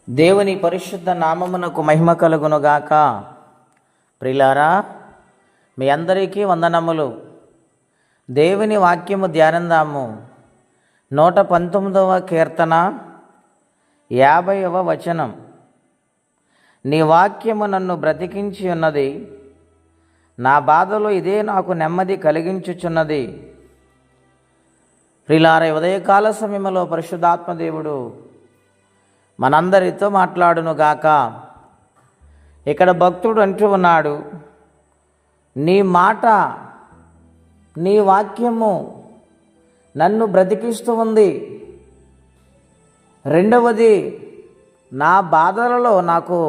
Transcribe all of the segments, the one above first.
దేవుని పరిశుద్ధ నామమునకు మహిమ కలుగునుగాక. ప్రియులారా, మీ అందరికీ వందనములు. దేవుని వాక్యము ధ్యానందాము. 119వ కీర్తన 50వ వచనం. నీ వాక్యము నన్ను బ్రతికించి ఉన్నది, నా బాధలో ఇదే నాకు నెమ్మది కలిగించుచున్నది. ప్రియులారా, ఉదయకాల సమయంలో పరిశుద్ధాత్మదేవుడు మనందరితో మాట్లాడునుగాక. ఇక్కడ భక్తుడు అంటూ ఉన్నాడు, నీ మాట, నీ వాక్యము నన్ను బ్రతికిస్తూ ఉంది. రెండవది, నా బాధలలో నాకు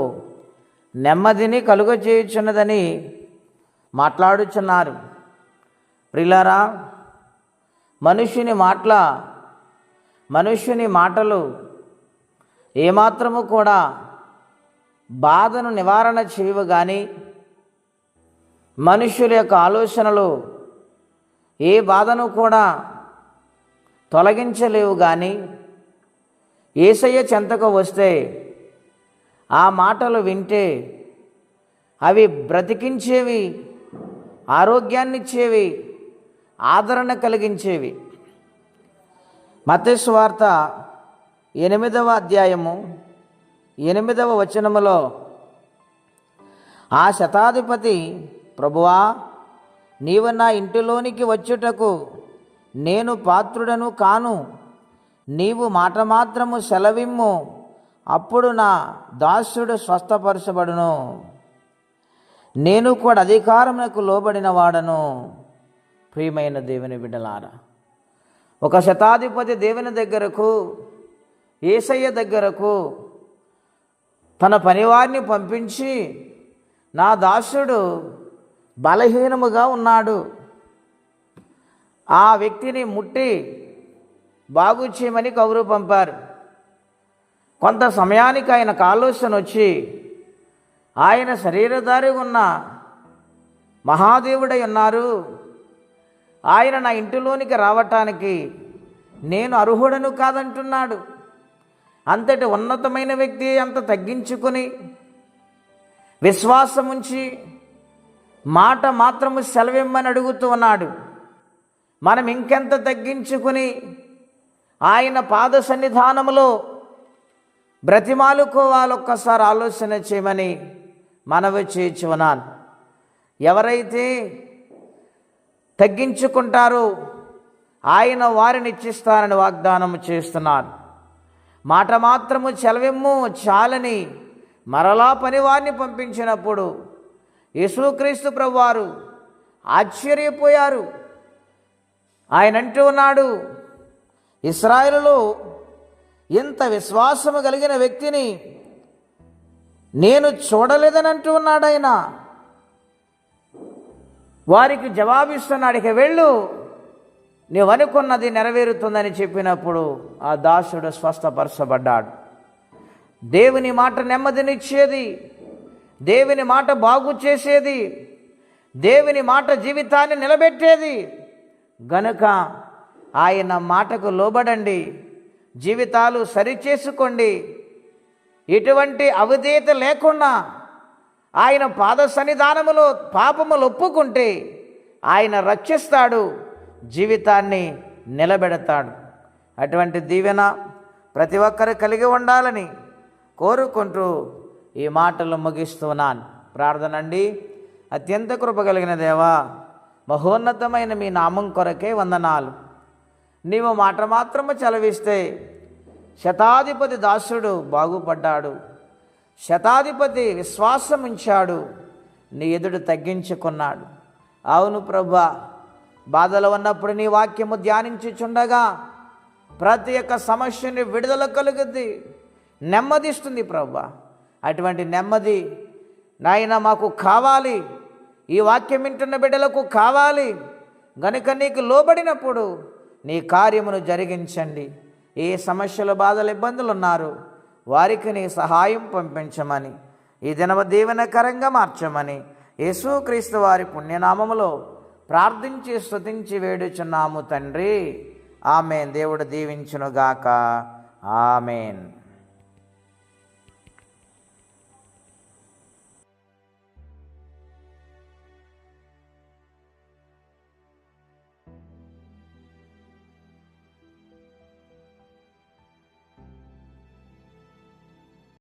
నెమ్మదిని కలుగజేయుచున్నదని మాట్లాడుచున్నారు. ప్రియులారా, మనుష్యుని మాటలు ఏమాత్రము కూడా బాధను నివారణ చేయవు, కానీ మనుష్యుల యొక్క ఆలోచనలు ఏ బాధను కూడా తొలగించలేవు. కానీ యేసయ్య చెంతకు వస్తే ఆ మాటలు వింటే అవి బ్రతికించేవి, ఆరోగ్యాన్నిచ్చేవి, ఆదరణ కలిగించేవి. మత్తయి సువార్త 8వ అధ్యాయము 8వ వచనములో ఆ శతాధిపతి, ప్రభువా, నీవు నా ఇంటిలోనికి వచ్చుటకు నేను పాత్రుడను కాను, నీవు మాట మాత్రము సెలవిమ్ము, అప్పుడు నా దాసుడు స్వస్థపరచబడును, నేను కూడా అధికారమునకు లోబడిన వాడను. ప్రియమైన దేవుని బిడ్డలారా, ఒక శతాధిపతి దేవుని దగ్గరకు, యేసయ్య దగ్గరకు తన పనివారిని పంపించి, నా దాసుడు బలహీనముగా ఉన్నాడు, ఆ వ్యక్తిని ముట్టి బాగు చేయమని కబురు పంపారు. కొంత సమయానికి ఆయనకు ఆలోచన వచ్చి, ఆయన శరీరధారి ఉన్న మహాదేవుడై ఉన్నారు, ఆయన నా ఇంటిలోనికి రావటానికి నేను అర్హుడను కాదంటున్నాడు. అంతటి ఉన్నతమైన వ్యక్తి అంత తగ్గించుకొని విశ్వాసముంచి మాట మాత్రము సెలవిమ్మని అడుగుతూ ఉన్నాడు. మనం ఇంకెంత తగ్గించుకుని ఆయన పాద సన్నిధానములో బ్రతిమాలుకోవాలొక్కసారి ఆలోచన చేయమని మనవి చేయించున్నాను. ఎవరైతే తగ్గించుకుంటారో ఆయన వారిని ఇచ్చిస్తారని వాగ్దానం చేస్తున్నారు. మాట మాత్రము సెలవిమ్ము చాలని మరలా పనివారిని పంపించినప్పుడు యేసుక్రీస్తు ప్రభువారు ఆశ్చర్యపోయారు. ఆయన అంటూ ఉన్నాడు, ఇశ్రాయేలులో ఇంత విశ్వాసము కలిగిన వ్యక్తిని నేను చూడలేదని అంటూ ఉన్నాడు. ఆయన వారికి జవాబిస్తున్నాడు, ఇక వెళ్ళు, నీవు అనుకున్నది నెరవేరుతుందని చెప్పినప్పుడు ఆ దాసుడు స్వస్థపరచబడ్డాడు. దేవుని మాట నెమ్మదినిచ్చేది, దేవుని మాట బాగు చేసేది, దేవుని మాట జీవితాన్ని నిలబెట్టేది గనుక ఆయన మాటకు లోబడండి, జీవితాలు సరిచేసుకోండి. ఎటువంటి అవిధేయత లేకుండా ఆయన పాద సన్నిధానములో పాపములు ఒప్పుకుంటే ఆయన రక్షిస్తాడు, జీవితాన్ని నిలబెడతాడు. అటువంటి దీవెన ప్రతి ఒక్కరు కలిగి ఉండాలని కోరుకుంటూ ఈ మాటలు ముగిస్తున్నాను. ప్రార్థన అండి. అత్యంత కృప కలిగిన దేవా, మహోన్నతమైన మీ నామం కొరకే వందనాలు. నీవు మాట మాత్రము చలవిస్తే శతాధిపతి దాసుడు బాగుపడ్డాడు, శతాధిపతి విశ్వాసం ఉంచాడు, నీ ఎదుడు తగ్గించుకున్నాడు. అవును ప్రభువా, బాధలు ఉన్నప్పుడు నీ వాక్యము ధ్యానించుచుండగా ప్రతి ఒక్క సమస్యని విడుదల కలుగుద్ది, నెమ్మదిస్తుంది ప్రభువా. అటువంటి నెమ్మది నాయన మాకు కావాలి, ఈ వాక్యం వింటున్న బిడ్డలకు కావాలి. గనుక నీకు లోబడినప్పుడు నీ కార్యమును జరిగించండి. ఏ సమస్యలు, బాధలు, ఇబ్బందులు ఉన్నారు వారికి నీ సహాయం పంపించమని, ఈ దినవ దీవెనకరంగా మార్చమని యేసుక్రీస్తు వారి పుణ్యనామములో ప్రార్థించి స్తుతించి వేడుచున్నాము తండ్రి. ఆమెన్. దేవుడు దీవించునుగాక. ఆమెన్.